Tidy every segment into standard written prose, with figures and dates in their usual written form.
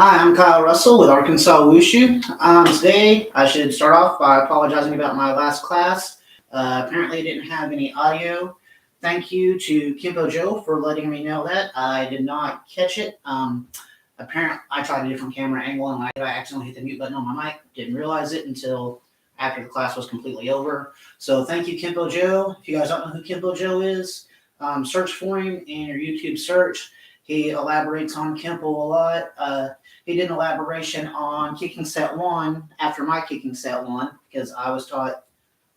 Hi, I'm Kyle Russell with Arkansas Wushu. Today, I should start off by apologizing about my last class. Apparently, I didn't have any audio. Thank you to Kimpo Joe for letting me know that. I did not catch it. Apparently, I tried a different camera angle and I accidentally hit the mute button on my mic. Didn't realize it until after the class was completely over. So thank you, Kimpo Joe. If you guys don't know who Kimpo Joe is, search for him in your YouTube search. He elaborates on Kimpo a lot. He did an elaboration on kicking set one after my kicking set one because I was taught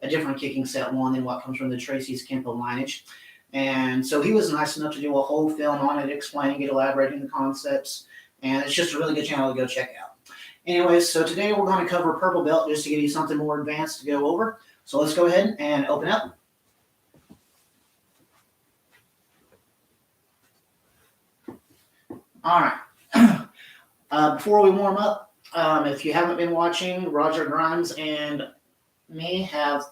a different kicking set one than what comes from the Tracy's Kimpo lineage. And so he was nice enough to do a whole film on it, explaining it, elaborating the concepts. And it's just a really good channel to go check out. Anyways, so today we're going to cover purple belt just to give you something more advanced to go over. So let's go ahead and open up. All right. Before we warm up, if you haven't been watching, Roger Grimes and me have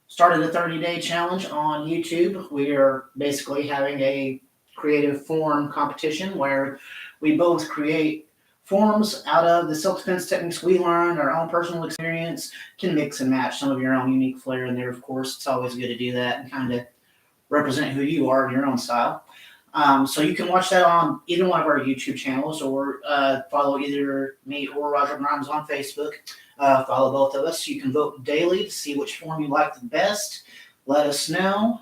started a 30-day challenge on YouTube. We are basically having a creative form competition where we both create forms out of the self-defense techniques we learned, our own personal experience, can mix and match some of your own unique flair in there, of course. It's always good to do that and kind of represent who you are in your own style. So you can watch that on either one of our YouTube channels or follow either me or Roger Grimes on Facebook. Follow both of us. You can vote daily to see which form you like the best. Let us know.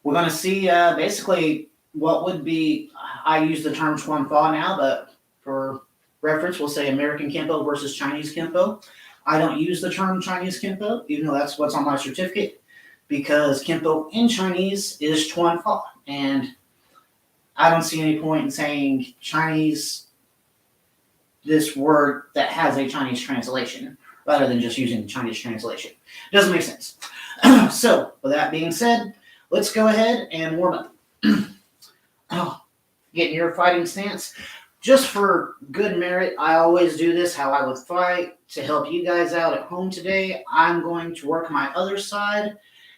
We're going to see basically what would be, I use the term Chuan Fa now, but for reference, we'll say American Kimpo versus Chinese Kimpo. I don't use the term Chinese Kimpo, even though that's what's on my certificate, because Kimpo in Chinese is Chuan Fa, and I don't see any point in saying Chinese, this word that has a Chinese translation, rather than just using the Chinese translation. It doesn't make sense. So, with that being said, let's go ahead and warm up. Get in your fighting stance. Just for good merit, I always do this how I would fight. To help you guys out at home today, I'm going to work my other side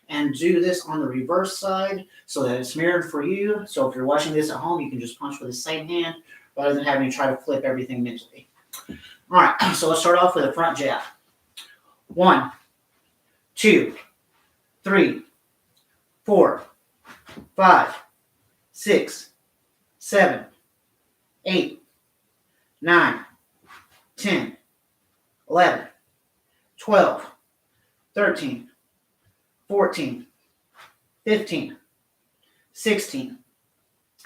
and do this on the reverse side so that it's mirrored for you. So if you're watching this at home, you can just punch with the same hand rather than having to try to flip everything mentally. All right, so let's start off with a front jab. 1, 2, 3, 4, 5, 6, 7, 8, 9, 10, 11, 12, 13, 14, 15, 16,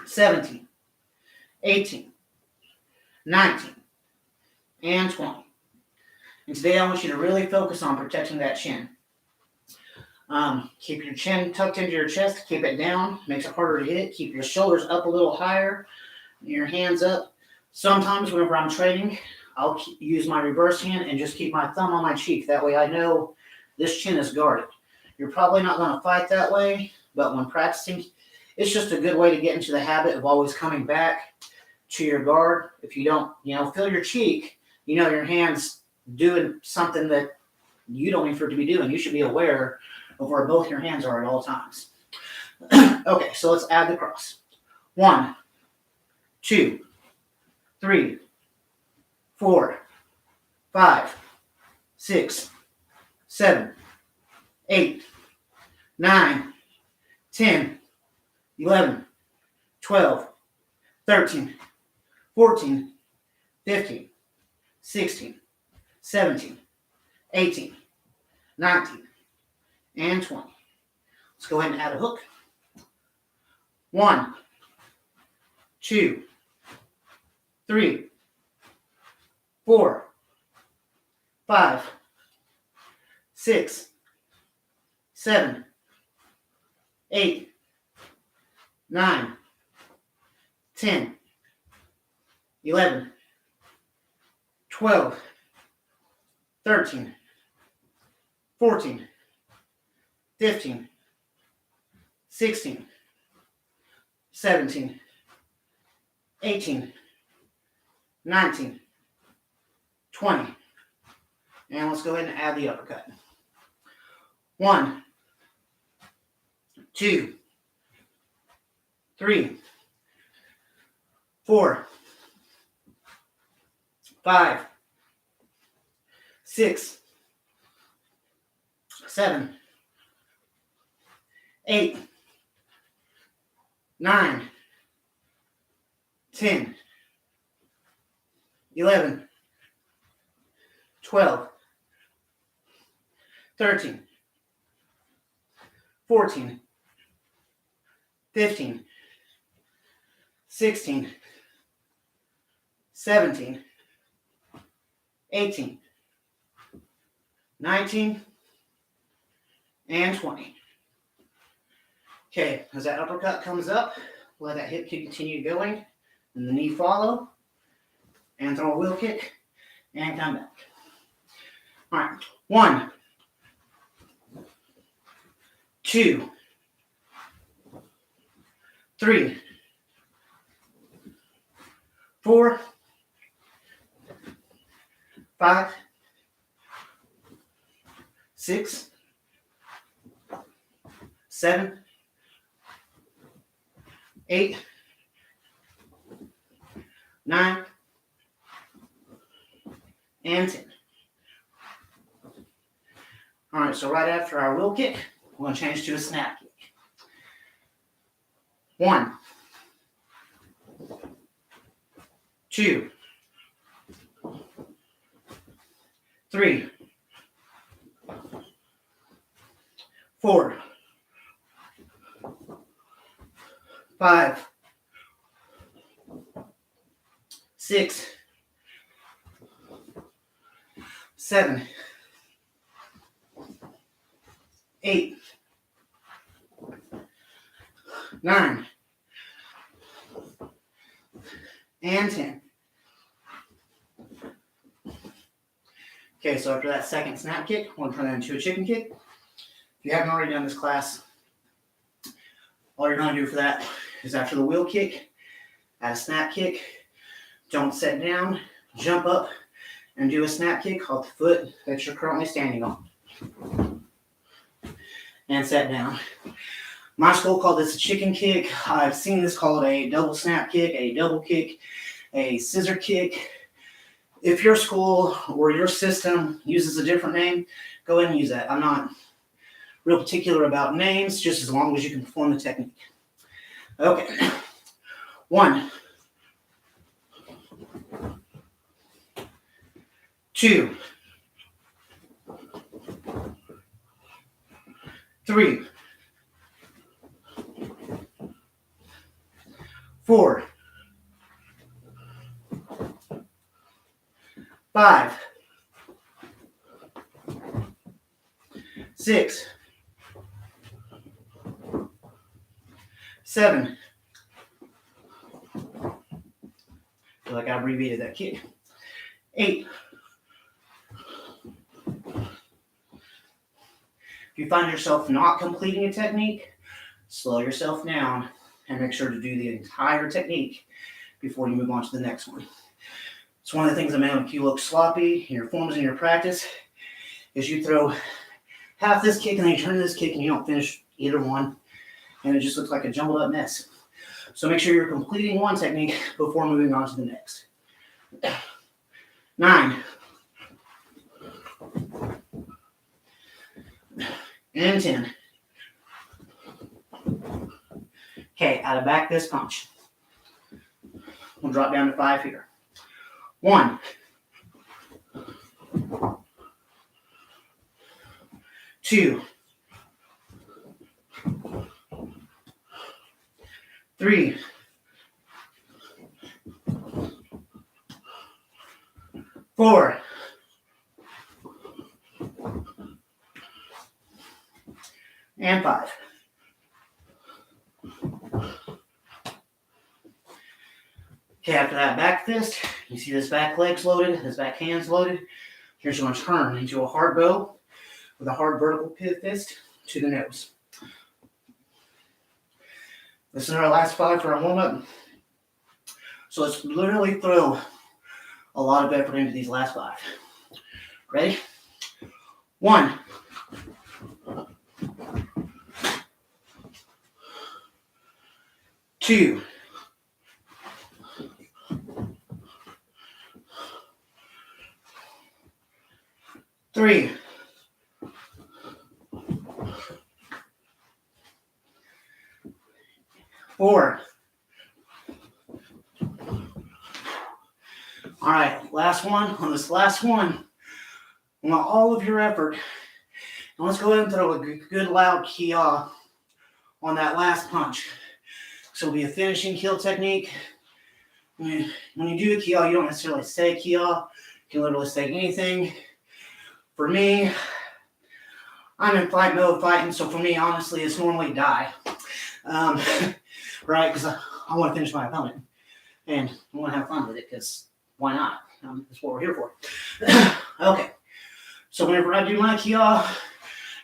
17, 18, 19, and 20. And today I want you to really focus on protecting that chin. Keep your chin tucked into your chest, keep it down, makes it harder to hit. Keep your shoulders up a little higher, your hands up. Sometimes whenever I'm training, I'll use my reverse hand and just keep my thumb on my cheek. That way I know this chin is guarded. You're probably not going to fight that way, but when practicing, it's just a good way to get into the habit of always coming back to your guard. If you don't, feel your cheek, your hand's doing something that you don't need for it to be doing. You should be aware of where both your hands are at all times. Okay, so let's add the cross. 1, 2, 3, 4, 5, 6, 7, 8, 9, 10, 11, 12, 13, 14, 15, 16, 17, 18, 19, and 20. Let's go ahead and add a hook. 1, 2, 3, 4, 5, 6, 7, 8, 9, 10, 11, 12, 13, 14, 15, 16, 17, 18, 19, 20. And let's go ahead and add the uppercut. 1, 2, 3, 4, 5, 6, 7, 8, 9, 10, 11, 12, 13, 14, 15, 16, 17, 18, 19, and 20. Okay, as that uppercut comes up, let that hip kick continue going, and the knee follow, and throw a wheel kick, and come back. All right, 1, 2, 3, 4, 5, 6, 7, 8, 9, and 10. All right, so right after our wheel kick, we're going to change to a snap kick. 1, 2, 3, 4, 5, 6, 7, 8, 9, and 10. Okay, so after that second snap kick, we're going to turn that into a chicken kick. If you haven't already done this class, all you're going to do for that is after the wheel kick, add a snap kick, don't set down, jump up, and do a snap kick off the foot that you're currently standing on. And set down. My school called this a chicken kick. I've seen this called a double snap kick, a double kick, a scissor kick. If your school or your system uses a different name, go ahead and use that. I'm not real particular about names, just as long as you can perform the technique. Okay. 1, 2, 3, 4, 5, 6, 7. I feel like I abbreviated that kick. 8. If you find yourself not completing a technique, slow yourself down and make sure to do the entire technique before you move on to the next one. It's one of the things that may make you look sloppy in your forms in your practice is you throw half this kick and then you turn this kick and you don't finish either one, and it just looks like a jumbled up mess. So make sure you're completing one technique before moving on to the next. 9. And 10. Okay, out of back this punch. We'll drop down to 5 here. 1, 2, 3, 4, and 5. Okay, after that back fist, you see this back leg's loaded, this back hand's loaded. Here's going to turn into a hard bow with a hard vertical pivot fist to the nose. This is our last 5 for our warm-up. So let's literally throw a lot of effort into these last 5. Ready? 1, 2, 3, 4. All right, last one. On this last one, I want all of your effort. And let's go ahead and throw a good loud kia on that last punch. So it'll be a finishing kill technique. When you do a kia, you don't necessarily say kia. You can literally say anything. For me, I'm in fight mode fighting, so for me, honestly, it's normally die. Right? Because I want to finish my opponent. And I want to have fun with it, because why not? That's what we're here for. Okay. So whenever I do my kia,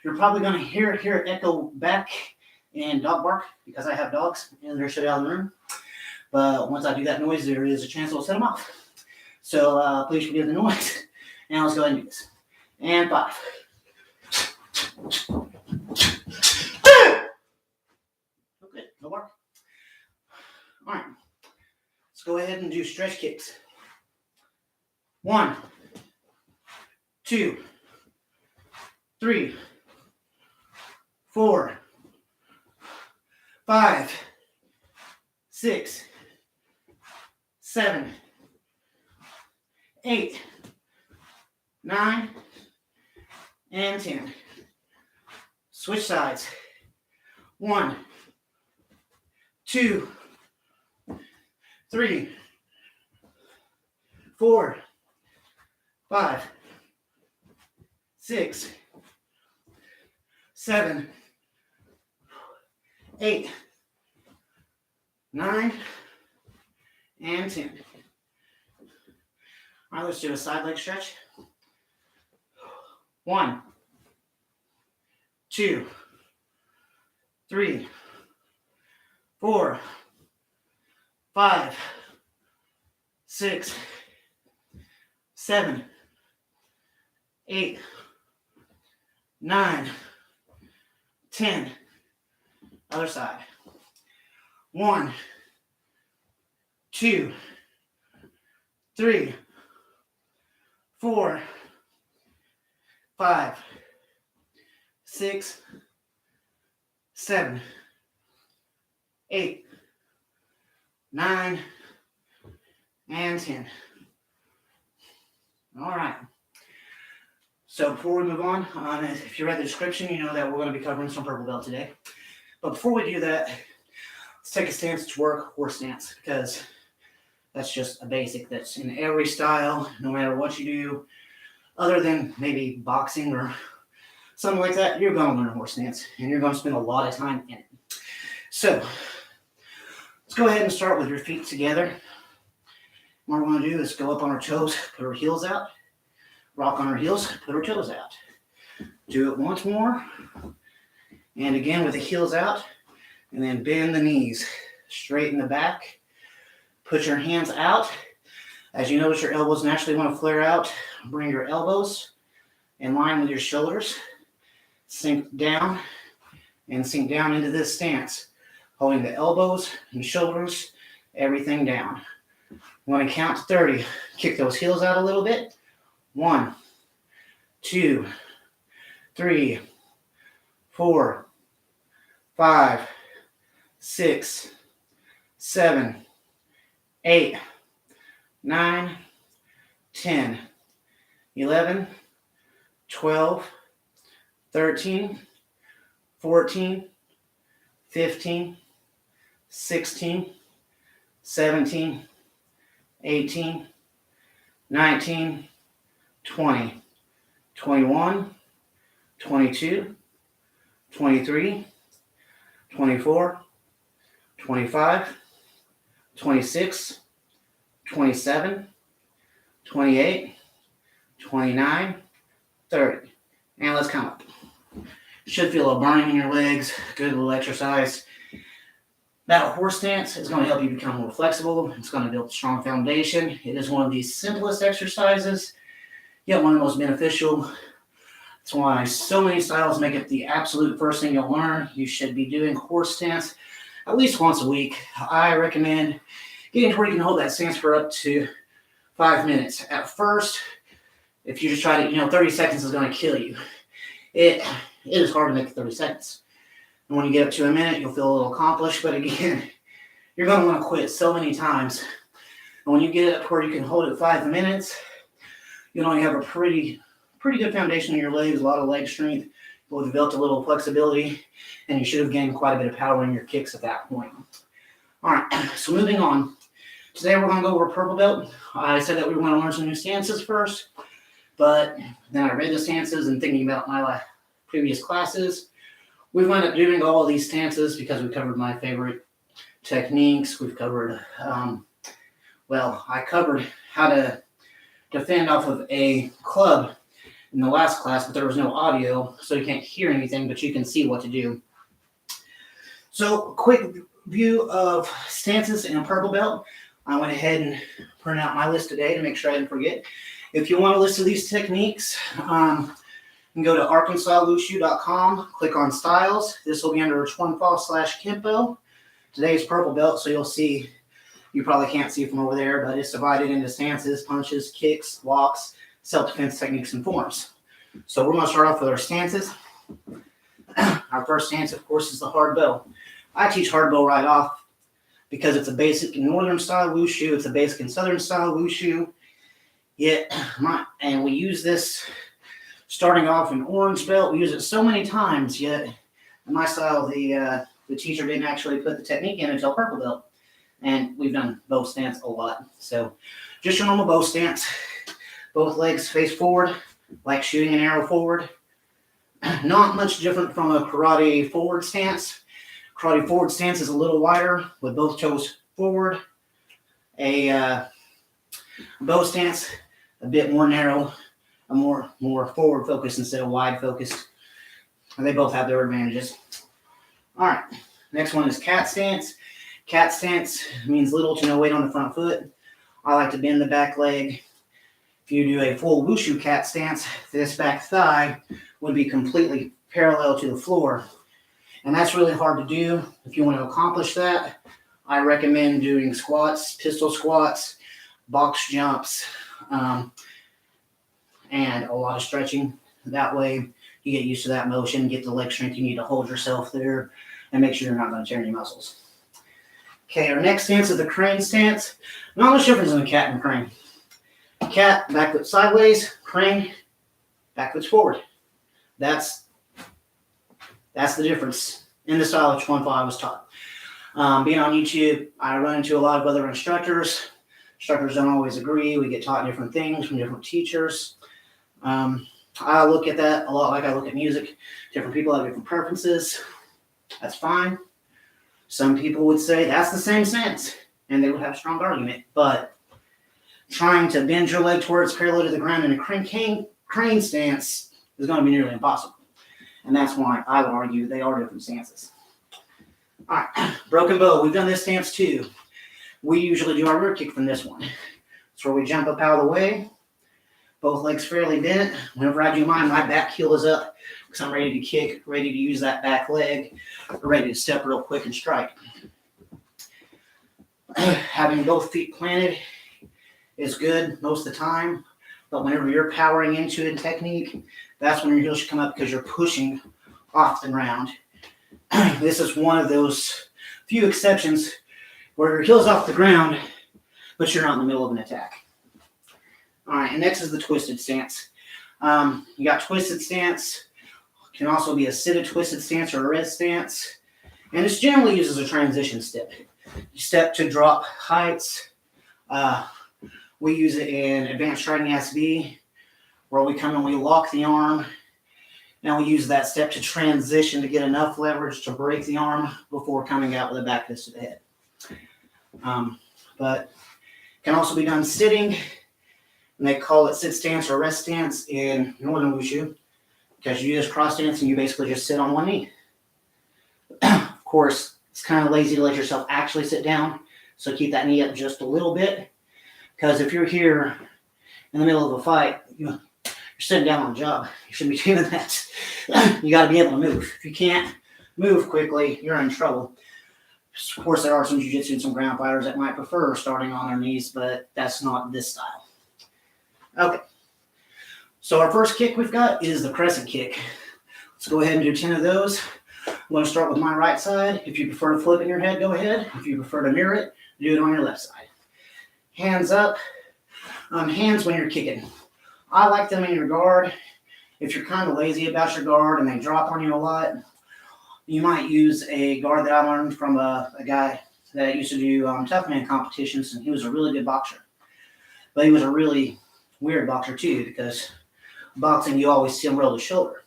you're probably going to hear it echo back in dog bark, because I have dogs, and they're shut out of the room. But once I do that noise, there is a chance I'll set them off. So please forgive the noise. And let's go ahead and do this. And 5. Okay, no bark. All right. Let's go ahead and do stretch kicks. 1, 2, 3, 4, 5, 6, 7, 8, 9, and 10. Switch sides. 1, 2, 3, 4, 5, 6, 7, 8, 9, and 10. All right, let's do a side leg stretch. 1, 2, 3, 4, 5, 6, 7, 8, 9, 10. Other side. 1, 2, 3, 4, 5, 6, 7, 8, 9, and 10. All right. So before we move on, if you read the description, you know that we're going to be covering some purple belt today. But before we do that, let's take a stance to work, horse stance, because that's just a basic that's in every style, no matter what you do, other than maybe boxing or something like that, you're going to learn a horse stance, and you're going to spend a lot of time in it. So let's go ahead and start with your feet together. What we're going to do is go up on our toes, put our heels out, rock on our heels, put our toes out. Do it once more. And again with the heels out. And then bend the knees. Straighten the back. Put your hands out. As you notice, your elbows naturally want to flare out. Bring your elbows in line with your shoulders. Sink down. And sink down into this stance. Holding the elbows and shoulders, everything down. When I count to 30, kick those heels out a little bit. 1, 2, 3, 4, 5, 6, 7, 8, 9, 10, 11, 12, 13, 14, 15, 16, 17, 18, 19, 20, 21, 22, 23, 24, 25, 26, 27, 28, 29, 30. And let's come up. Should feel a burning in your legs. Good little exercise. That horse stance is going to help you become more flexible. It's going to build a strong foundation. It is one of the simplest exercises, yet one of the most beneficial. That's why so many styles make it the absolute first thing you'll learn. You should be doing horse stance at least once a week. I recommend getting to where you can hold that stance for up to 5 minutes. At first, If you just try to, 30 seconds is going to kill you. It is hard to make 30 seconds. And when you get up to a minute, you'll feel a little accomplished. But again, you're going to want to quit so many times. And when you get up where you can hold it 5 minutes, you know you have a pretty good foundation in your legs, a lot of leg strength. You'll have developed a little flexibility, and you should have gained quite a bit of power in your kicks at that point. All right, so moving on. Today we're going to go over purple belt. I said that we were going to learn some new stances first, but then I read the stances and thinking about my previous classes, we've wound up doing all of these stances because we covered my favorite techniques. We've covered, I covered how to defend off of a club in the last class, but there was no audio, so you can't hear anything, but you can see what to do. So, quick view of stances in a purple belt. I went ahead and printed out my list today to make sure I didn't forget. If you want a list of these techniques, you can go to arkansaswushu.com, click on styles. This will be under Chuan Fa /Kempo. Today's purple belt, so you'll see, you probably can't see from over there, but it's divided into stances, punches, kicks, blocks, self-defense techniques, and forms. So we're going to start off with our stances. Our first stance, of course, is the hard bow. I teach hard bow right off because it's a basic northern style wushu, it's a basic and southern style wushu. And we use this starting off in orange belt. We use it so many times, yet in my style, the teacher didn't actually put the technique in until purple belt. And we've done bow stance a lot. So just your normal bow stance. Both legs face forward, like shooting an arrow forward. Not much different from a karate forward stance. Karate forward stance is a little wider with both toes forward. A bow stance, a bit more narrow, a more forward focused instead of wide focused. And they both have their advantages. All right, next one is cat stance. Cat stance means little to no weight on the front foot. I like to bend the back leg. If you do a full wushu cat stance, this back thigh would be completely parallel to the floor. And that's really hard to do. If you want to accomplish that, I recommend doing squats, pistol squats, box jumps, and a lot of stretching. That way you get used to that motion, get the leg strength you need to hold yourself there, and make sure you're not going to tear any muscles. Okay, our next stance is the crane stance. Not much difference in a cat and crane. Cat, back foot sideways. Crane, back foot forward. That's the difference in the style of Chuan Fa I was taught. Being on YouTube, I run into a lot of other instructors. Instructors don't always agree. We get taught different things from different teachers. I look at that a lot like I look at music. Different people have different preferences. That's fine. Some people would say that's the same stance, and they would have a strong argument. But trying to bend your leg towards parallel to the ground in a crane stance is going to be nearly impossible. And that's why I would argue they are different stances. All right, broken bow. We've done this stance too. We usually do our rear kick from this one. It's where we jump up out of the way, both legs fairly bent. Whenever I do mine, my back heel is up because I'm ready to kick, ready to use that back leg, ready to step real quick and strike. Having both feet planted is good most of the time, but whenever you're powering into a technique, that's when your heel should come up because you're pushing off the ground. This is one of those few exceptions where your heel's off the ground, but you're not in the middle of an attack. All right, and next is the twisted stance. You got twisted stance. Can also be a seated twisted stance or a red stance. And it's generally used as a transition step. You step to drop heights. We use it in advanced striding SB, where we come and we lock the arm. Now we use that step to transition to get enough leverage to break the arm before coming out with a back fist to the head. But can also be done sitting, and they call it sit stance or rest stance in Northern Wushu, because you just cross stance and you basically just sit on one knee. Of course, it's kind of lazy to let yourself actually sit down, so keep that knee up just a little bit, because if you're here in the middle of a fight, you're sitting down on the job. You shouldn't be doing that. You got to be able to move. If you can't move quickly, you're in trouble. Of course, there are some jiu-jitsu and some ground fighters that might prefer starting on their knees, but that's not this style. Okay. So our first kick we've got is the crescent kick. Let's go ahead and do 10 of those. I'm going to start with my right side. If you prefer to flip in your head, go ahead. If you prefer to mirror it, do it on your left side. Hands up. Hands when you're kicking. I like them in your guard. If you're kind of lazy about your guard and they drop on you a lot, you might use a guard that I learned from a guy that used to do tough man competitions, and he was a really good boxer. But he was a really weird boxer too, because boxing, you always see him roll the shoulder.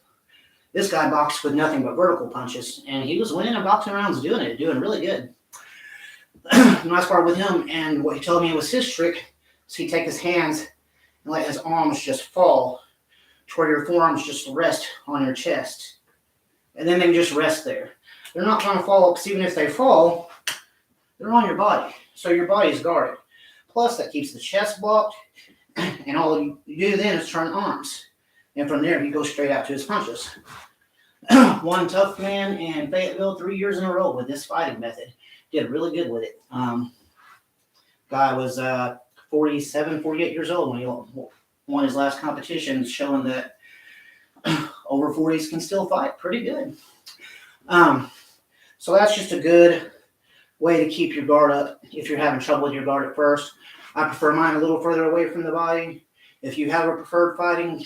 This guy boxed with nothing but vertical punches, and he was winning in boxing rounds doing really good. The nice part with him, and what he told me was his trick, is he'd take his hands and let his arms just fall to where your forearms just rest on your chest. And then they just rest there. They're not going to fall, because even if they fall, they're on your body. So your body's guarded. Plus, that keeps the chest blocked, and all you do then is turn arms. And from there, you go straight out to his punches. One tough man in Fayetteville 3 years in a row with this fighting method. Did really good with it. Guy was 47, 48 years old when he won his last competition, showing that over 40s can still fight pretty good. So that's just a good way to keep your guard up if you're having trouble with your guard at first. I prefer mine a little further away from the body. If you have a preferred fighting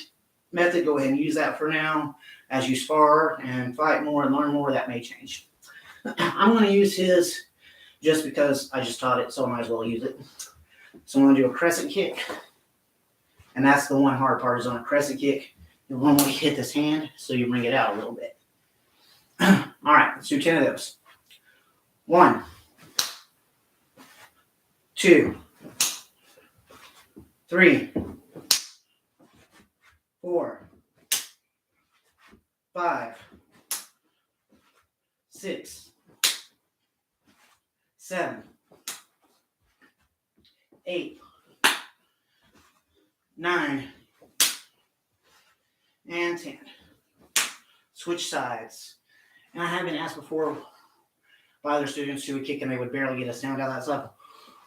method, go ahead and use that for now. As you spar and fight more and learn more, that may change. I'm going to use his just because I just taught it, so I might as well use it. So I'm going to do a crescent kick. And that's the one hard part, is on a crescent kick. You normally hit this hand, so you bring it out a little bit. All right, let's do 10 of those. 1, 2, 3, 4, 5, 6, 7, 8, 9, and 10. Switch sides. And I have been asked before by other students who would kick and they would barely get a sound out of that slap.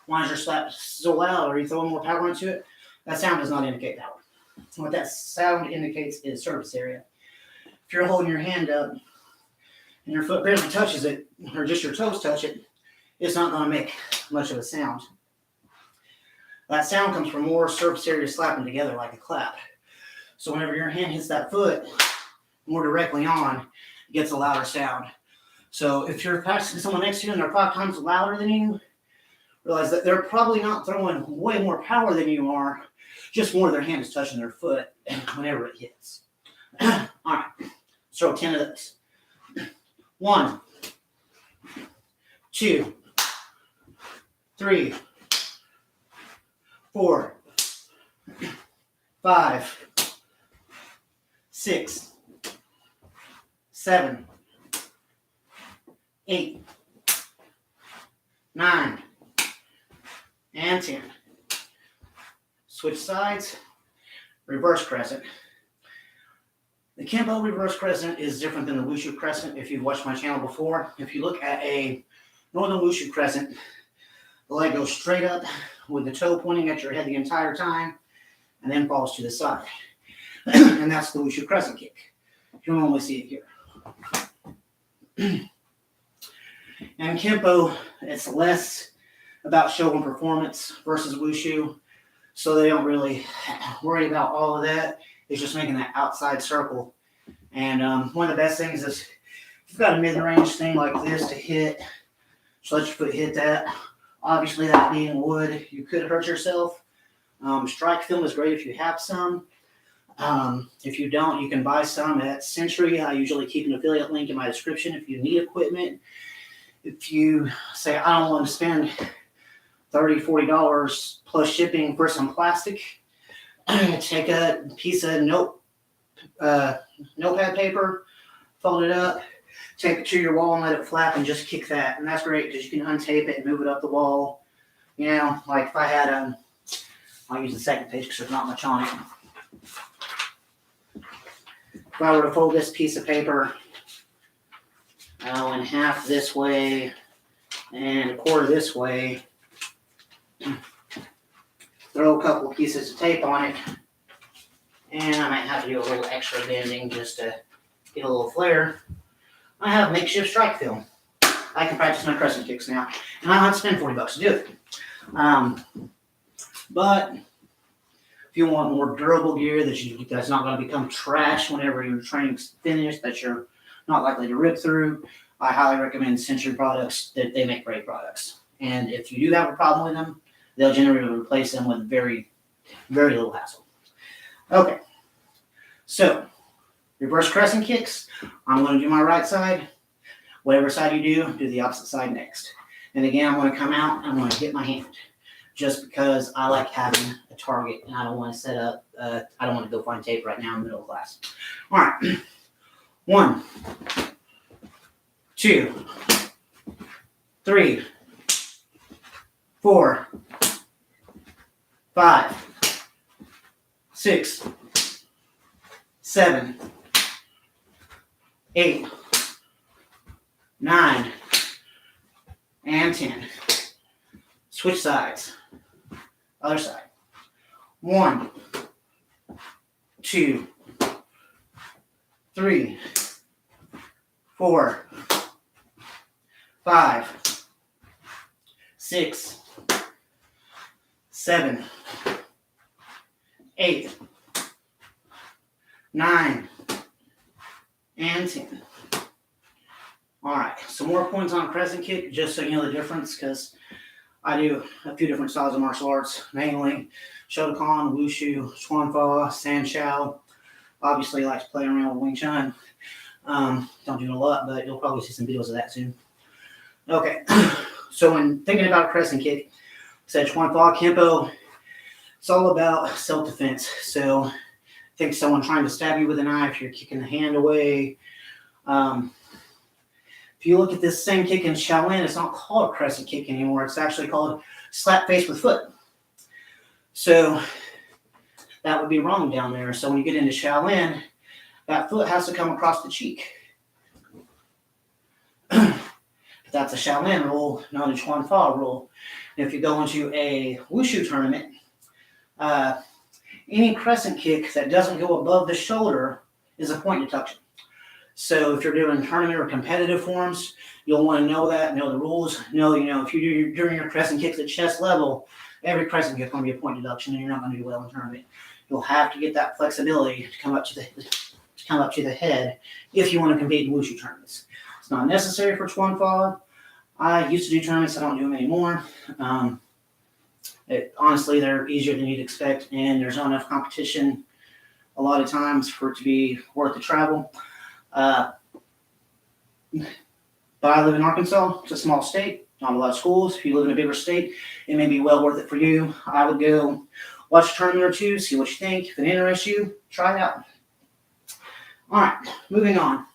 Why is your slap so loud? Are you throwing more power into it? That sound does not indicate power. What that sound indicates is surface area. If you're holding your hand up and your foot barely touches it, or just your toes touch it, it's not going to make much of a sound. That sound comes from more surface area slapping together like a clap. So whenever your hand hits that foot more directly on, it gets a louder sound. So if you're practicing someone next to you and they're 5 times louder than you, realize that they're probably not throwing way more power than you are, just more of their hand is touching their foot whenever it hits. All right, let's throw 10 of those. 1, 2, 3, 4, 5, 6, 7, 8, 9, and 10. Switch sides, reverse crescent. The Kempo reverse crescent is different than the Wushu crescent if you've watched my channel before. If you look at a northern Wushu crescent, the leg goes straight up with the toe pointing at your head the entire time and then falls to the side. And that's the Wushu crescent kick. You'll normally see it here. And Kempo, it's less about show and performance versus Wushu, so they don't really worry about all of that. It's just making that outside circle. And one of the best things is if you've got a mid-range thing like this to hit, just let your foot hit that. Obviously, that being wood, you could hurt yourself. Strike film is great if you have some. If you don't, you can buy some at Century. I usually keep an affiliate link in my description if you need equipment. If you say, I don't want to spend $30, $40 plus shipping for some plastic, take a piece of notepad paper, fold it up, tape it to your wall and let it flap and just kick that. And that's great because you can untape it and move it up the wall. You know, like if I had I'll use the second page because there's not much on it. If I were to fold this piece of paper in half this way and a quarter this way, throw a couple pieces of tape on it, and I might have to do a little extra bending just to get a little flare. I have makeshift strike film. I can practice my crescent kicks now, and I don't have to spend $40 to do it. But if you want more durable gear that's not going to become trash whenever your training's finished, that you're not likely to rip through, I highly recommend Century products. That they make great products. And if you do have a problem with them, they'll generally replace them with very, very little hassle. Okay, so reverse crescent kicks. I'm going to do my right side. Whatever side you do the opposite side next. And again, I'm going to come out, I'm going to hit my hand. Just because I like having a target and I don't want to set up, I don't want to go find tape right now in the middle of class. All right. 1, 2, 3, 4, 5, 6, 7, 8, 9, and 10. Switch sides. Other side. 1, 2, 3, 4, 5, 6, 7, 8, 9, and 10. All right, some more points on crescent kick, just so you know the difference, because I do a few different styles of martial arts, mainly Shotokan, Wushu, Chuan Fa, Sanshou. Obviously, I like to play around with Wing Chun. Don't do it a lot, but you'll probably see some videos of that soon. Okay, so when thinking about a crescent kick, I said Chuan Fa, Kempo, it's all about self-defense. So think someone trying to stab you with a knife, you're kicking the hand away. If you look at this same kick in Shaolin, it's not called a crescent kick anymore. It's actually called slap face with foot. So that would be wrong down there. So when you get into Shaolin, that foot has to come across the cheek. But that's a Shaolin rule, not a Chuan Fa rule. And if you go into a Wushu tournament, any crescent kick that doesn't go above the shoulder is a point deduction. So if you're doing tournament or competitive forms, you'll want to know that, know the rules. Know, if you do during your crescent kicks at chest level, every crescent kick is going to be a point deduction, and you're not going to do well in tournament. You'll have to get that flexibility to come up to the head if you want to compete in Wushu tournaments. It's not necessary for Chuan Fa. I used to do tournaments. I don't do them anymore. Honestly, they're easier than you'd expect, and there's not enough competition a lot of times for it to be worth the travel. But I live in Arkansas. It's a small state, not a lot of schools. If you live in a bigger state, it may be well worth it for you. I would go watch a tournament or two, see what you think. If it interests you, try it out. All right, moving on.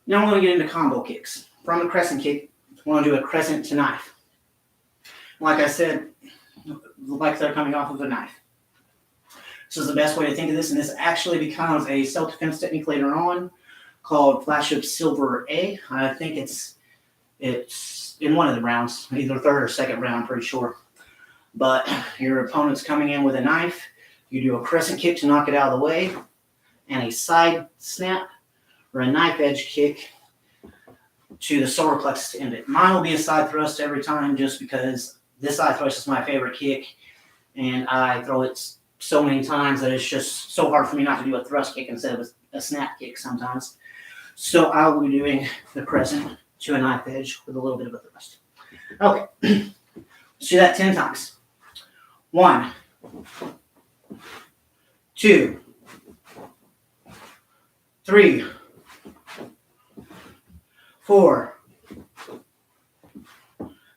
Now I'm going to get into combo kicks. From the crescent kick, I want to do a crescent to knife. Like I said, like they're coming off of a knife. This is the best way to think of this, and this actually becomes a self-defense technique later on called Flash of Silver A. I think it's in one of the rounds, either third or second round, I'm pretty sure. But your opponent's coming in with a knife. You do a crescent kick to knock it out of the way, and a side snap or a knife edge kick to the solar plexus to end it. Mine will be a side thrust every time, just because this side thrust is my favorite kick, and I throw it so many times that it's just so hard for me not to do a thrust kick instead of a snap kick sometimes. So I will be doing the crescent to a knife edge with a little bit of a thrust. Okay, let's do that 10 times. 1, 2, 3, 4,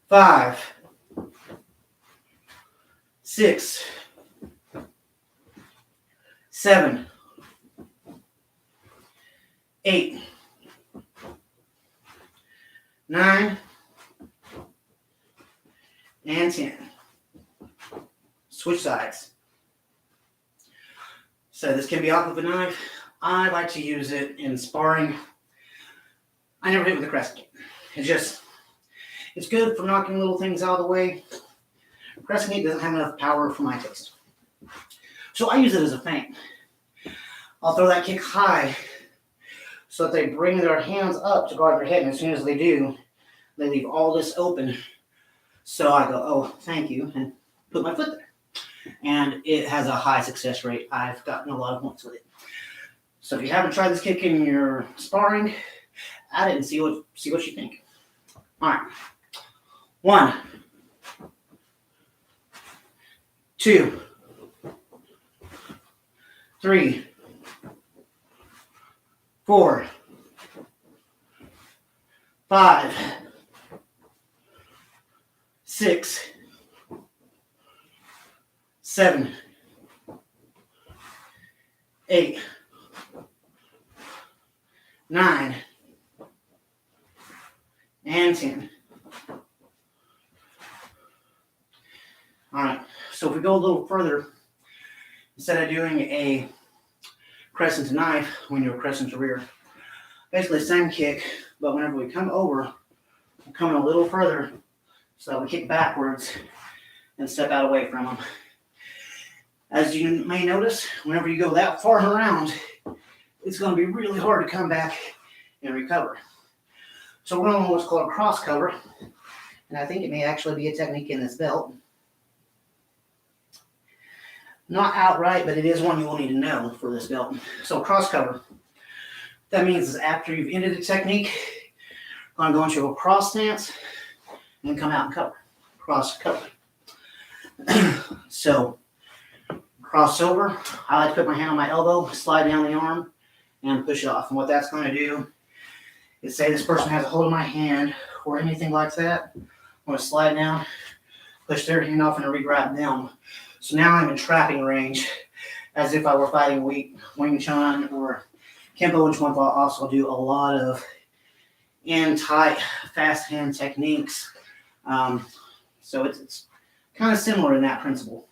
5, 6, 7, 8, 9, and 10. Switch sides. So this can be off of a knife. I like to use it in sparring. I never hit it with a crescent kick. It's good for knocking little things out of the way. Crescent kick doesn't have enough power for my taste. So I use it as a feint. I'll throw that kick high so that they bring their hands up to guard their head. And as soon as they do, they leave all this open. So I go, oh, thank you, and put my foot there. And it has a high success rate. I've gotten a lot of points with it. So if you haven't tried this kick in your sparring, add it and see what you think. All right. 1, 2, 3, 4, 5, 6, 7, 8, 9, and 10. All right, so if we go a little further, instead of doing a crescent to knife, we do a crescent to rear. Basically the same kick, but whenever we come over, we're coming a little further so that we kick backwards and step out away from them. As you may notice, whenever you go that far around, it's going to be really hard to come back and recover. So we're going to what's called a cross cover, and I think it may actually be a technique in this belt. Not outright, but it is one you will need to know for this belt. So cross cover, that means is after you've ended the technique, you're going to go into a cross stance and come out and cover. Cross cover. So cross over, I like to put my hand on my elbow, slide down the arm, and push it off. And what that's going to do is say this person has a hold of my hand or anything like that. I'm going to slide down, push their hand off, and re-grab them. So now I'm in trapping range, as if I were fighting Wing Chun or Kempo and Chuan Fa also do a lot of in-tight, fast hand techniques. So it's kind of similar in that principle.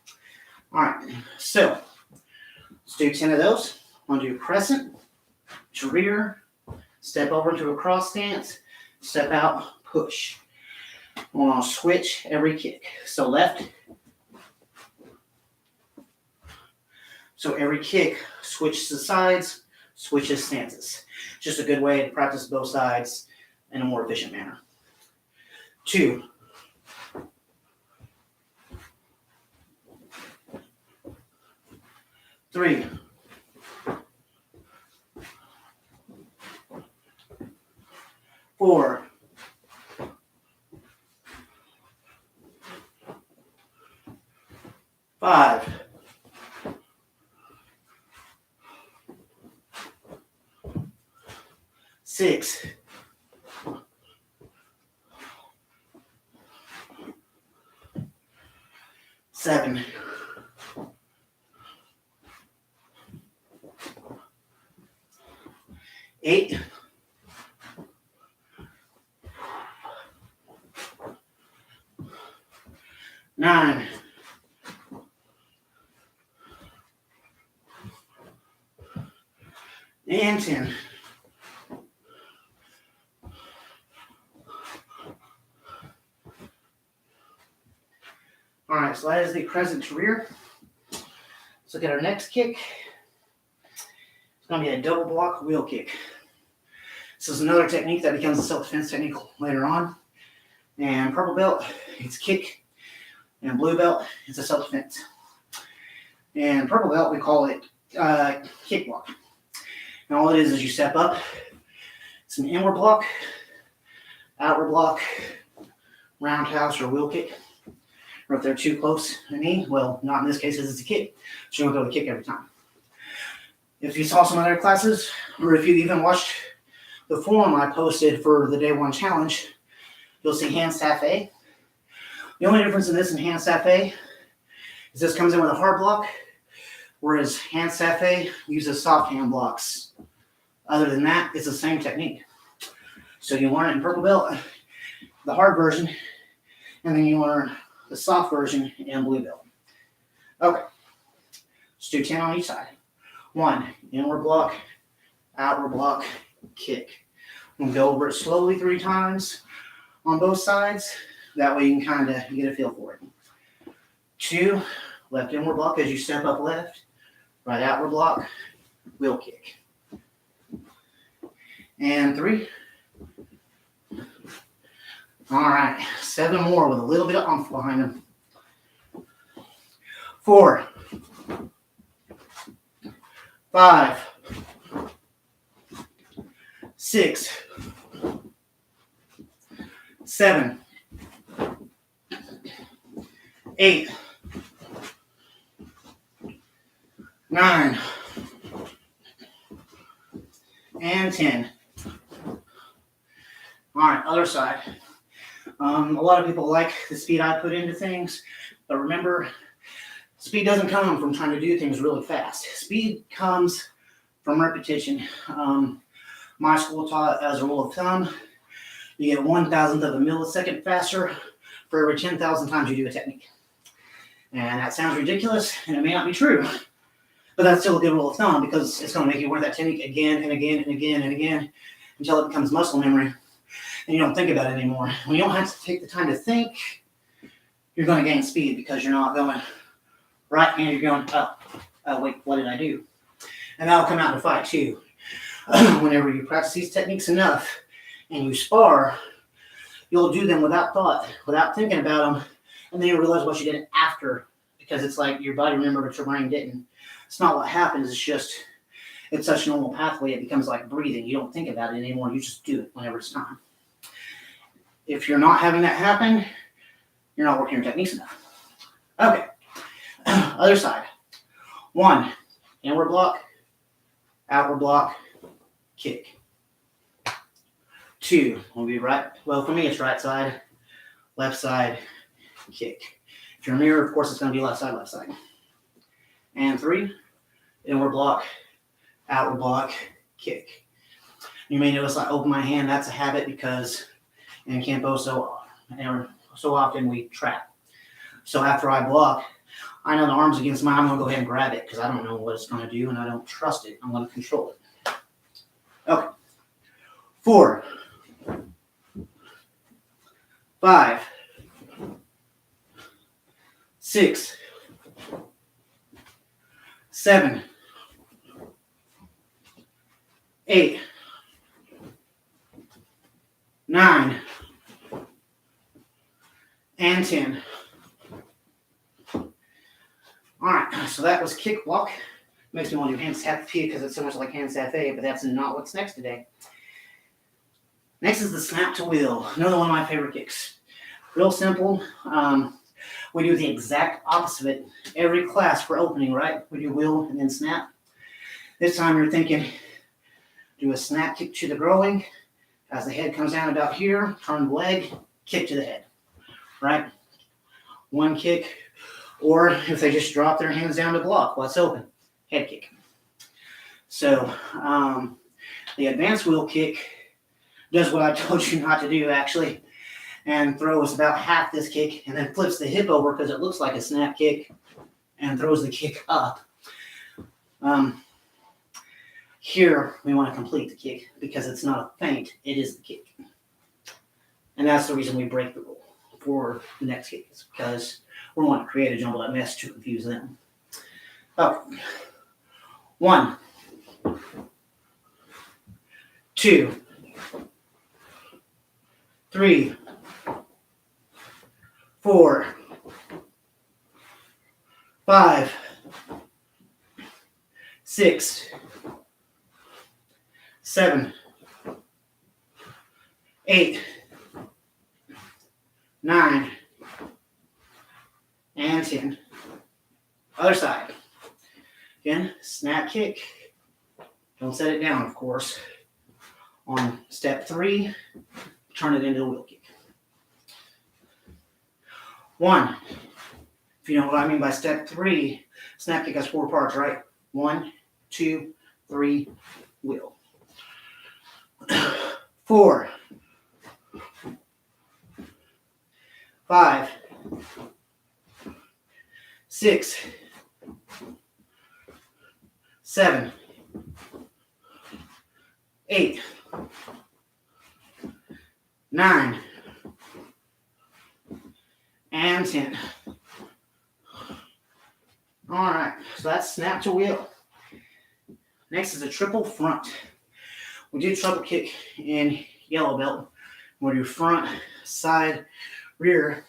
All right, so let's do 10 of those. I'm going to do crescent to rear, step over into a cross stance, step out, push. I'm going to switch every kick. So left. So every kick switches the sides, switches stances. Just a good way to practice both sides in a more efficient manner. 2. 3. 4. 5. 6. 7. 8. 9. 10. All right, so that is the crescent to rear. Let's look at our next kick. It's going to be a double block wheel kick. This is another technique that becomes a self-defense technique later on. And purple belt, it's kick. And blue belt, it's a self-defense. And purple belt, we call it kick block. And all it is you step up. It's an inward block, outward block, roundhouse or wheel kick. Or if they're too close to me, well, not in this case, it's a kick. So you're going to go to kick every time. If you saw some other classes, or if you even watched the forum I posted for the day 1 challenge, you'll see hand staff A. The only difference in this and hand staff A is this comes in with a hard block, whereas hand staff A uses soft hand blocks. Other than that, it's the same technique. So you learn it in purple belt, the hard version, and then you learn the soft version in blue belt. Okay, let's do 10 on each side. 1, inward block, outward block, kick. We'll go over it slowly 3 times on both sides. That way you can kind of get a feel for it. 2, left inward block as you step up left, right outward block, wheel kick. And 3. All right, 7 more with a little bit of oomph behind them. 4, 5, 6, 7, 8, 9, and 10. All right, other side. A lot of people like the speed I put into things, but remember, speed doesn't come from trying to do things really fast. Speed comes from repetition. My school taught as a rule of thumb, you get 1,000th of a millisecond faster for every 10,000 times you do a technique. And that sounds ridiculous, and it may not be true, but that's still a good rule of thumb because it's going to make you work that technique again and again and again and again until it becomes muscle memory and you don't think about it anymore. When you don't have to take the time to think, you're going to gain speed because you're not going right hand, you're going up. Wait, what did I do? And that'll come out in a fight too. Whenever you practice these techniques enough and you spar, you'll do them without thought, without thinking about them, and then you realize what you did after, because it's like your body remembered but your brain didn't. It's not what happens, it's just, it's such a normal pathway, it becomes like breathing. You don't think about it anymore, you just do it whenever it's time. If you're not having that happen, you're not working your techniques enough. Okay, other side. 1, inward block, outward block, kick. 2, will be right, well for me it's right side, left side, kick. If you're a mirror, of course it's going to be left side, left side. And 3, inward block, outward block, kick. You may notice I open my hand, that's a habit because in Kempo so often we trap. So after I block, I know the arm's against mine, I'm going to go ahead and grab it because I don't know what it's going to do and I don't trust it. I'm going to control it. Okay. 4, 5, 6, 7, 8, 9, and 10. All right, so that was kick block. Makes me want to do hand sat P because it's so much like hand sat A, but that's not what's next today. Next is the snap to wheel. Another one of my favorite kicks. Real simple. We do the exact opposite every class for opening, right? We do wheel and then snap. This time you're thinking, do a snap kick to the growing. As the head comes down about here, turn the leg, kick to the head, right? 1 kick. Or if they just drop their hands down to block, what's open? Head kick. So the advanced wheel kick does what I told you not to do, actually, and throws about half this kick and then flips the hip over because it looks like a snap kick and throws the kick up. Here, we want to complete the kick because it's not a feint, it is the kick. And that's the reason we break the rule for the next kick, is because we want to create a jumbled up mess to confuse them. Okay. 1, 2, 3, 4, 5, 6, 7, 8, 9, and 10. Other side. Again, snap kick. Don't set it down, of course. On step 3, turn it into a wheel kick. 1. If you know what I mean by step 3, snap kick has 4 parts, right? 1, 2, 3, wheel. 4, 5, 6, 7, 8, 9, and 10. All right, so that's snap to wheel. Next is a triple front. We do triple kick in yellow belt. We'll do front, side, rear.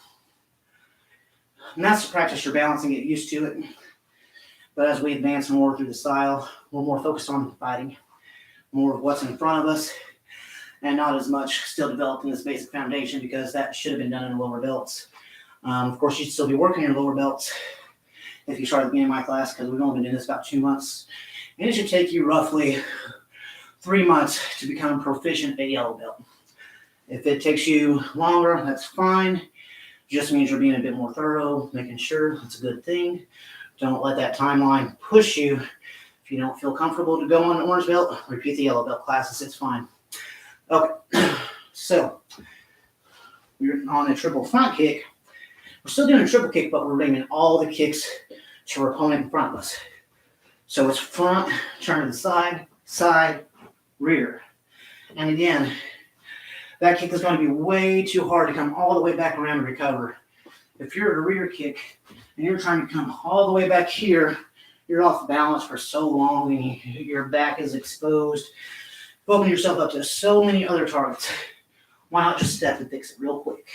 And that's to practice your balance and get used to it. But as we advance more through the style, we're more focused on fighting, more of what's in front of us, and not as much still developing this basic foundation, because that should have been done in the lower belts. Of course, you'd still be working your lower belts if you start at the beginning of my class, because we've only been doing this about 2 months. And it should take you roughly 3 months to become proficient at yellow belt. If it takes you longer, that's fine. Just means you're being a bit more thorough, making sure it's a good thing. Don't let that timeline push you. If you don't feel comfortable to go on an orange belt, repeat the yellow belt classes. It's fine. Okay, so we're on a triple front kick. We're still doing a triple kick, but we're bringing all the kicks to our opponent in front of us. So it's front, turn to the side, side, rear. And again, that kick is going to be way too hard to come all the way back around and recover. If you're at a rear kick and you're trying to come all the way back here, you're off balance for so long and your back is exposed. Open yourself up to so many other targets. Why not just step and fix it real quick?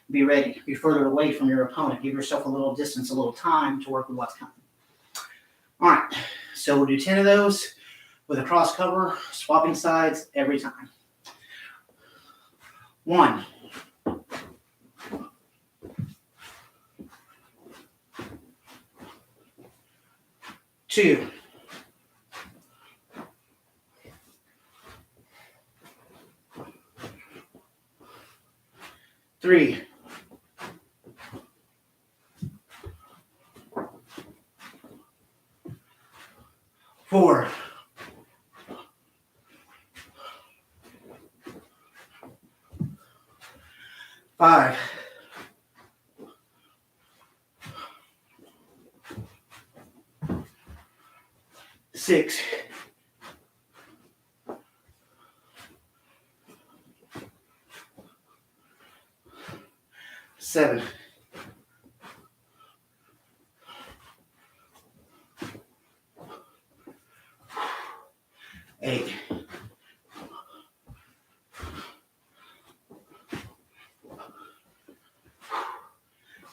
Be ready. Be further away from your opponent. Give yourself a little distance, a little time to work with what's coming. All right, so we'll do 10 of those with a cross cover, swapping sides every time. 1, 2, 3, 4, 5, 6, 7, 8,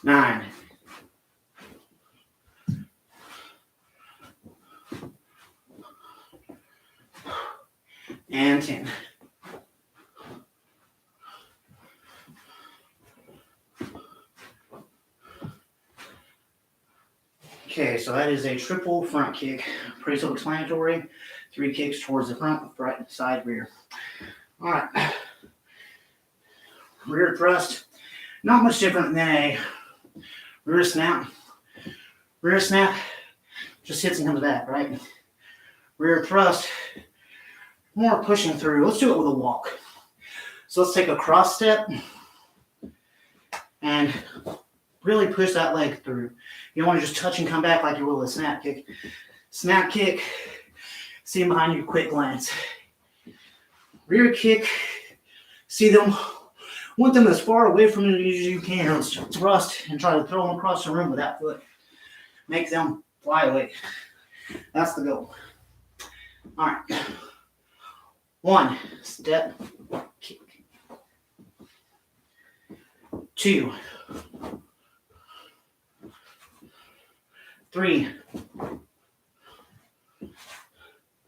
9, 10. Okay, so that is a triple front kick. Pretty self-explanatory. 3 kicks towards the front, right, side, rear. All right. Rear thrust. Not much different than a rear snap. Rear snap just hits and comes back, right? Rear thrust, more pushing through. Let's do it with a walk. So let's take a cross step and really push that leg through. You don't want to just touch and come back like you will with a snap kick. Snap kick, see them behind you, quick glance. Rear kick, see them, want them as far away from you as you can. Let's thrust and try to throw them across the room with that foot. Make them fly away. That's the goal. All right. 1, step, kick. 2, 3,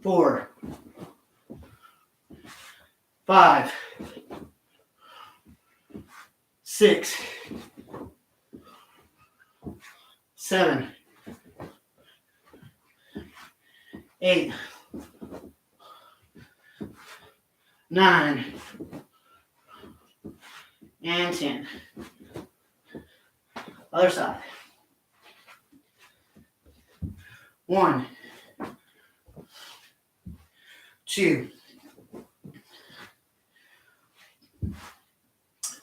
4, 5, 6, 7, 8, 9, and 10. Other side. 1, 2,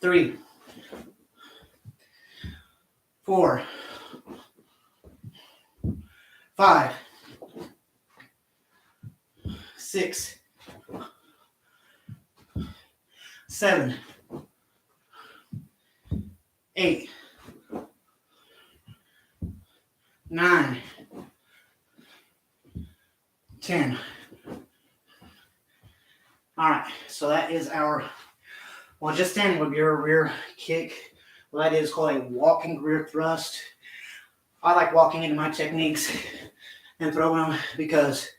3, 4, 5, 6, 7, 8, 9, 10. So that is our, well, just standing would be our rear kick. Well, that is called a walking rear thrust. I like walking into my techniques and throwing them because,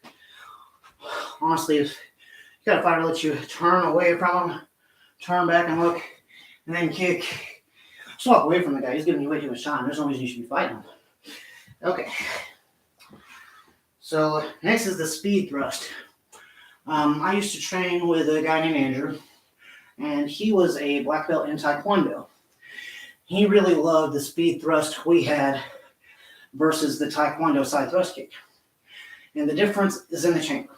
honestly, if you got a fighter let you turn away from them, turn back and look, and then kick, just walk away from the guy. He's giving you way too much time. There's no reason you should be fighting him. Okay. So next is the speed thrust. I used to train with a guy named Andrew, and he was a black belt in Taekwondo. He really loved the speed thrust we had versus the Taekwondo side thrust kick. And the difference is in the chamber.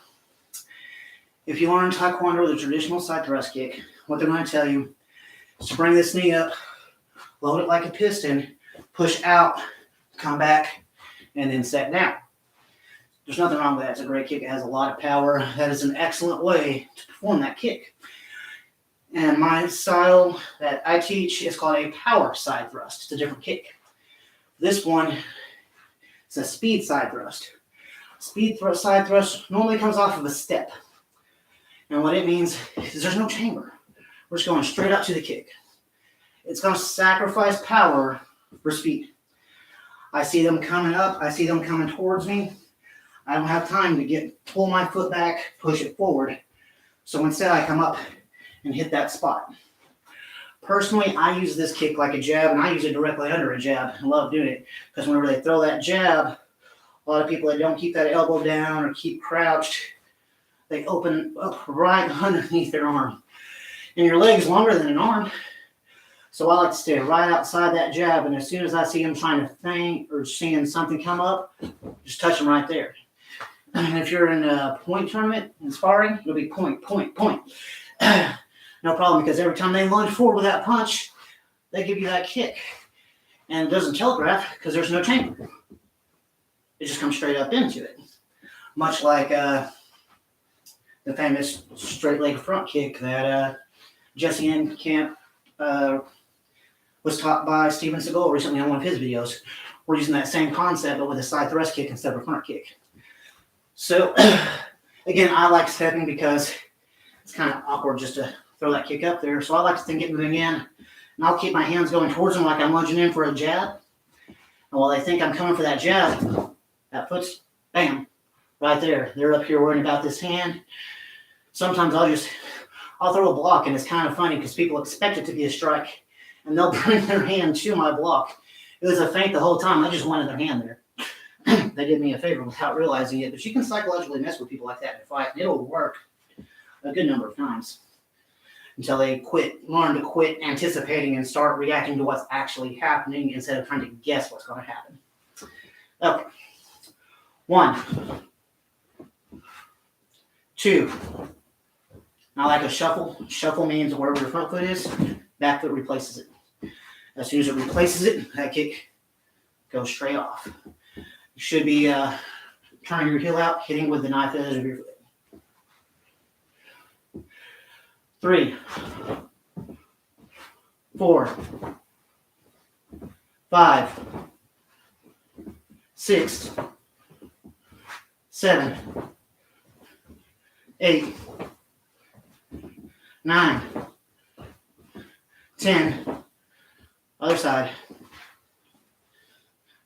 If you learn Taekwondo, the traditional side thrust kick, what they're going to tell you is to bring this knee up, load it like a piston, push out, come back, and then set down. There's nothing wrong with that. It's a great kick. It has a lot of power. That is an excellent way to perform that kick. And my style that I teach is called a power side thrust. It's a different kick. This one is a speed side thrust. Speed thrust, side thrust normally comes off of a step. And what it means is there's no chamber. We're just going straight up to the kick. It's going to sacrifice power for speed. I see them coming up. I see them coming towards me. I don't have time to pull my foot back, push it forward. So instead I come up and hit that spot. Personally, I use this kick like a jab, and I use it directly under a jab. I love doing it because whenever they throw that jab, a lot of people that don't keep that elbow down or keep crouched, they open up right underneath their arm. And your leg is longer than an arm. So I like to stay right outside that jab, and as soon as I see them trying to feint or seeing something come up, just touch them right there. And if you're in a point tournament and sparring, it'll be point, point, point. No problem, because every time they lunge forward with that punch, they give you that kick. And it doesn't telegraph because there's no chamber. It just comes straight up into it. Much like the famous straight leg front kick that Jesse Enkamp was taught by Steven Seagal recently on one of his videos. We're using that same concept, but with a side thrust kick instead of a front kick. So, again, I like stepping because it's kind of awkward just to throw that kick up there. So I like to get moving in, and I'll keep my hands going towards them like I'm lunging in for a jab. And while they think I'm coming for that jab, that foot's, bam, right there. They're up here worrying about this hand. Sometimes I'll throw a block, and it's kind of funny because people expect it to be a strike, and they'll bring their hand to my block. It was a feint the whole time. I just wanted their hand there. They did me a favor without realizing it, but you can psychologically mess with people like that in a fight, and it'll work a good number of times until they learn to quit anticipating and start reacting to what's actually happening instead of trying to guess what's going to happen. Okay. 1, 2. Now, like a shuffle. Shuffle means wherever your front foot is, back foot replaces it. As soon as it replaces it, that kick goes straight off. You should be turning your heel out, hitting with the knife edge of your foot. 3, 4, 5, 6, 7, 8, 9, 10. Other side.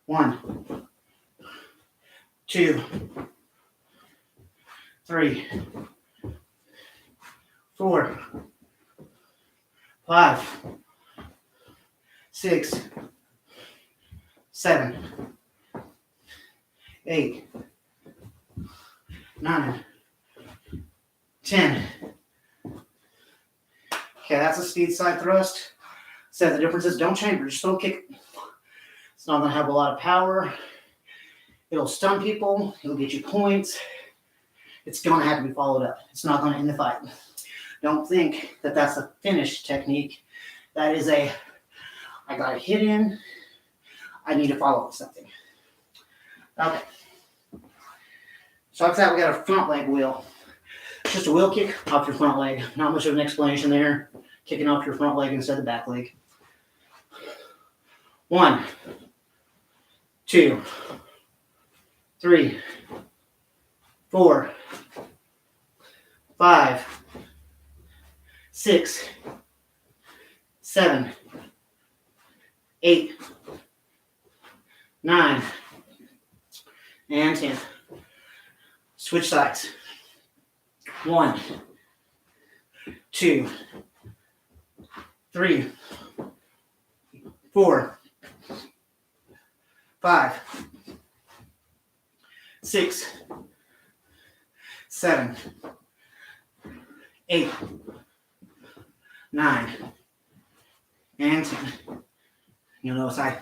1, 2, 3, 4, 5, 6, 7, 8, 9, 10. Okay, that's a speed side thrust. So the difference is don't chamber, just don't kick. It's not going to have a lot of power. It'll stun people. It'll get you points. It's going to have to be followed up. It's not going to end the fight. Don't think that that's a finish technique. That is I got a hit in. I need to follow with something. Okay. So after that, we got a front leg wheel. Just a wheel kick off your front leg. Not much of an explanation there. Kicking off your front leg instead of the back leg. 1, 2, 3, 4, 5, 6, 7, 8, 9, and 10. Switch sides. 1, 2, 3, 4, 5, 6, 7, 8, 9, and 10. You'll notice I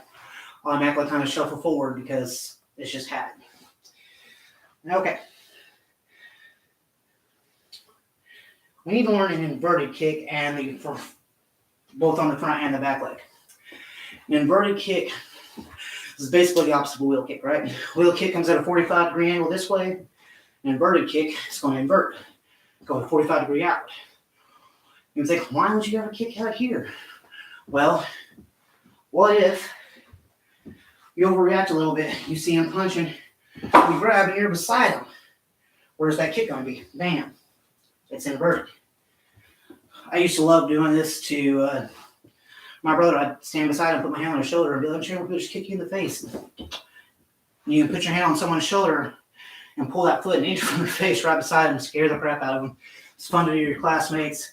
automatically kind of shuffle forward because it's just habit. Okay. We need to learn an inverted kick and for both on the front and the back leg. An inverted kick is basically the opposite of a wheel kick, right? Wheel kick comes at a 45-degree angle this way. An inverted kick is going to invert, go a 45-degree out. You think, why would you ever kick out here? Well, what if you overreact a little bit? You see him punching, you grab and you're beside him. Where's that kick going to be? Bam. It's inverted. I used to love doing this to my brother. I'd stand beside him, put my hand on his shoulder, and be like, "I'm just kick you in the face." You put your hand on someone's shoulder and pull that foot an inch from their face right beside them, scare the crap out of them. It's fun to do to your classmates.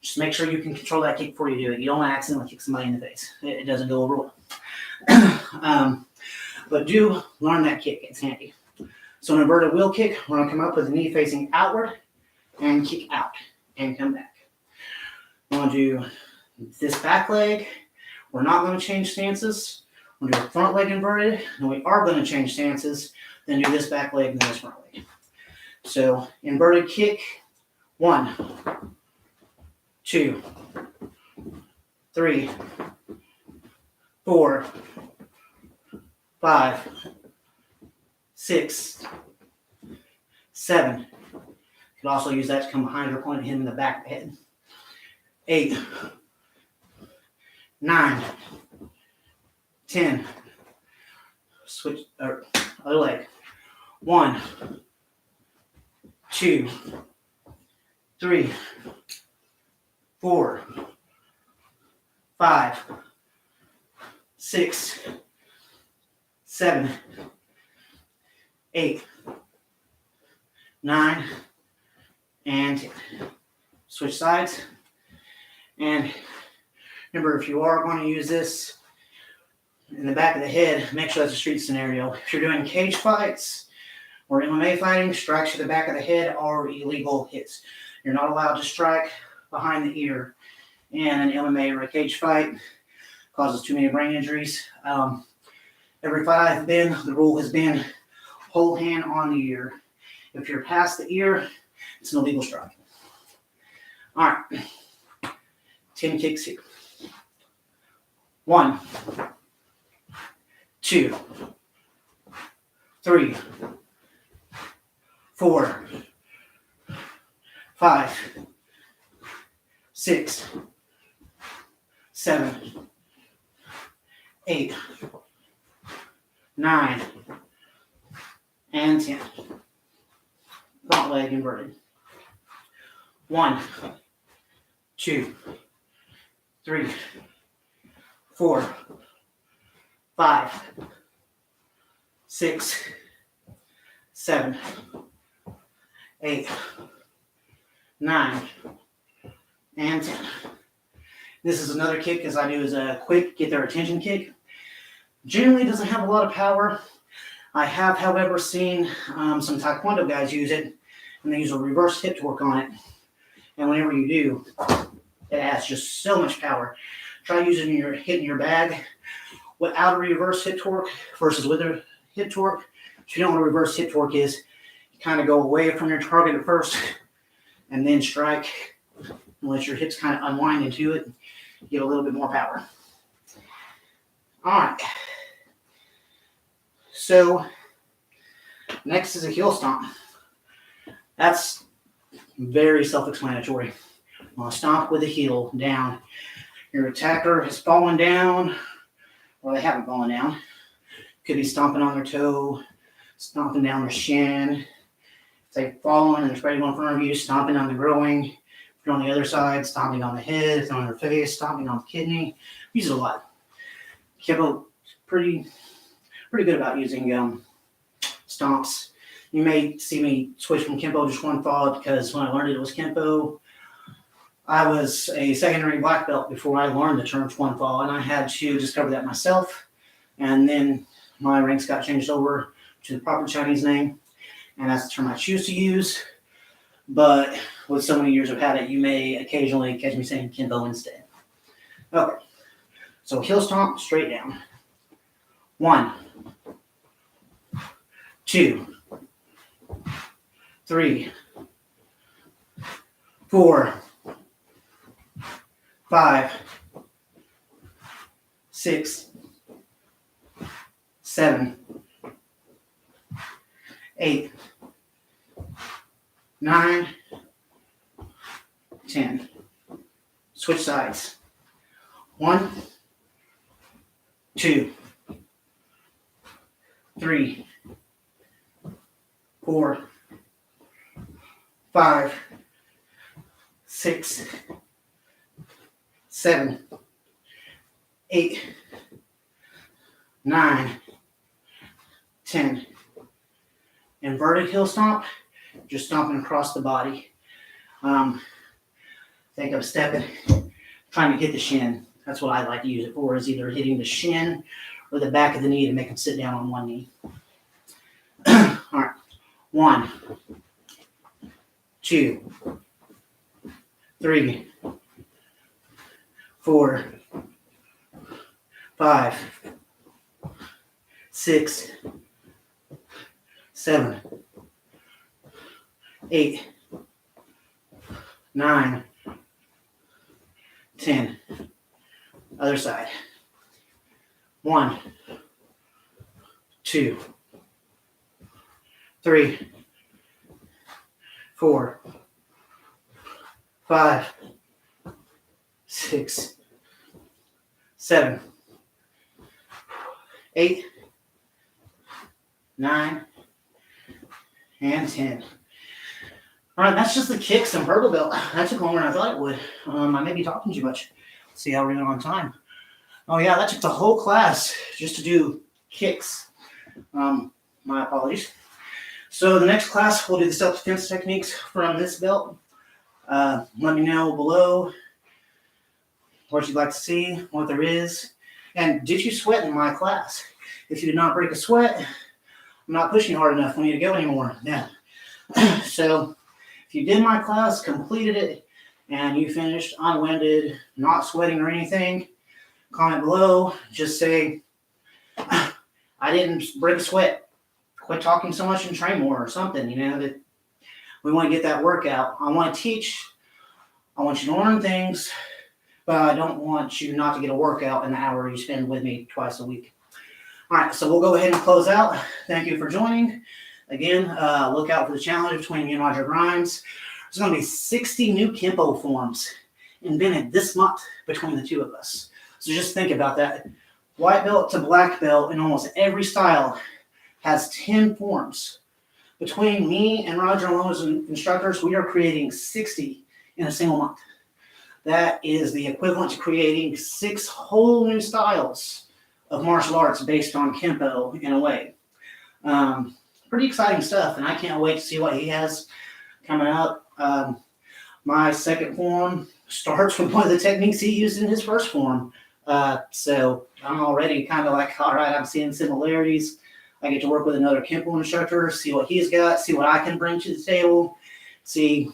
Just make sure you can control that kick before you do it. You don't want to accidentally kick somebody in the face. It doesn't go over well. But do learn that kick. It's handy. So an inverted wheel kick, we're going to come up with the knee facing outward and kick out and come back. We're going to do this back leg. We're not going to change stances. We're going to do a front leg inverted, and we are going to change stances, then do this back leg and this front leg. So inverted kick, 1, 2, 3, 4, 5, 6, 7. You could also use that to come behind or point at him in the back of the head. 8, 9, 10. Switch other leg. 1, 2, 3, 4, 5, 6, 7, 8, 9, and 10. Switch sides. And remember, if you are going to use this in the back of the head, make sure that's a street scenario. If you're doing cage fights or MMA fighting, strikes to the back of the head are illegal hits. You're not allowed to strike behind the ear in an MMA or a cage fight. Causes too many brain injuries. Every fight I've been, the rule has been whole hand on the ear. If you're past the ear, it's an illegal strike. All right. 10 kicks here. 1, 2, 3, 4, 5, 6, 7, 8, 9, and 10. Front leg inverted. 1, 2, 3, 4, 5, 6, 7, 8, 9, and 10. This is another kick, as I do is a quick get their attention kick. Generally doesn't have a lot of power. I have, however, seen some Taekwondo guys use it, and they use a reverse hip torque on it. And whenever you do, it adds just so much power. Try using your hitting your bag without a reverse hip torque versus with a hip torque. If you don't know what a reverse hip torque is, you kind of go away from your target at first and then strike. And let your hips kind of unwind into it, get a little bit more power. All right. So next is a heel stomp. That's very self-explanatory. I'm going to stomp with the heel down. Your attacker has fallen down, or they haven't fallen down. Could be stomping on their toe, stomping down their shin. If they've fallen and there's somebody in front of you, stomping on the growing. If you're on the other side, stomping on the head. If you're on your face, stomping on the kidney. Use it a lot. Kempo pretty good about using stomps. You may see me switch from Kempo to Chuan Fa because when I learned it was Kempo. I was a secondary black belt before I learned the term Chuan Fa, and I had to discover that myself. And then my ranks got changed over to the proper Chinese name, and that's the term I choose to use. But with so many years of habit, you may occasionally catch me saying Kempo instead. Okay, so heel stomp, straight down. 1, 2, 3, 4, 5, 6, 7, 8, 9, 10. Switch sides. 1, 2, 3, 4, 5, 6, 7, 8, 9, 10. Inverted heel stomp, just stomping across the body. Think of stepping, trying to hit the shin. That's what I like to use it for, is either hitting the shin or the back of the knee to make them sit down on one knee. All right, 1, 2, 3, 4, 5, 6, 7, 8, 9, 10. Other side. 1, 2, 3, 4, 5, 6, 7, 8, 9, and 10. All right, that's just the kicks and purple belt. That took longer than I thought it would. I may be talking too much. Let's see how we're doing on time. Oh yeah, that took the whole class just to do kicks. My apologies. So the next class, we'll do the self-defense techniques from this belt. Let me know below what you'd like to see, what there is. And did you sweat in my class? If you did not break a sweat, I'm not pushing hard enough. We need to go anymore. Yeah. So if you did my class, completed it, and you finished unwinded, not sweating or anything, comment below. Just say, I didn't break a sweat. Quit talking so much and train more or something, that we want to get that workout. I want to teach. I want you to learn things, but I don't want you not to get a workout in the hour you spend with me twice a week. All right, so we'll go ahead and close out. Thank you for joining. Again, look out for the challenge between me and Roger Grimes. There's going to be 60 new Kempo forms invented this month between the two of us. So just think about that. White belt to black belt in almost every style has 10 forms. Between me and Roger alone as instructors, we are creating 60 in a single month. That is the equivalent to creating 6 whole new styles of martial arts based on Kempo in a way. Pretty exciting stuff, and I can't wait to see what he has coming up. My second form starts with one of the techniques he used in his first form. So I'm already kind of like, all right, I'm seeing similarities. I get to work with another Kempo instructor, see what he's got, see what I can bring to the table, see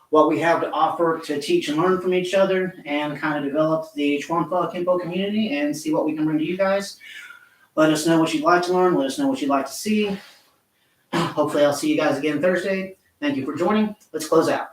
what we have to offer to teach and learn from each other, and kind of develop the Chuan Fa Kempo community and see what we can bring to you guys. Let us know what you'd like to learn. Let us know what you'd like to see. Hopefully I'll see you guys again Thursday. Thank you for joining. Let's close out.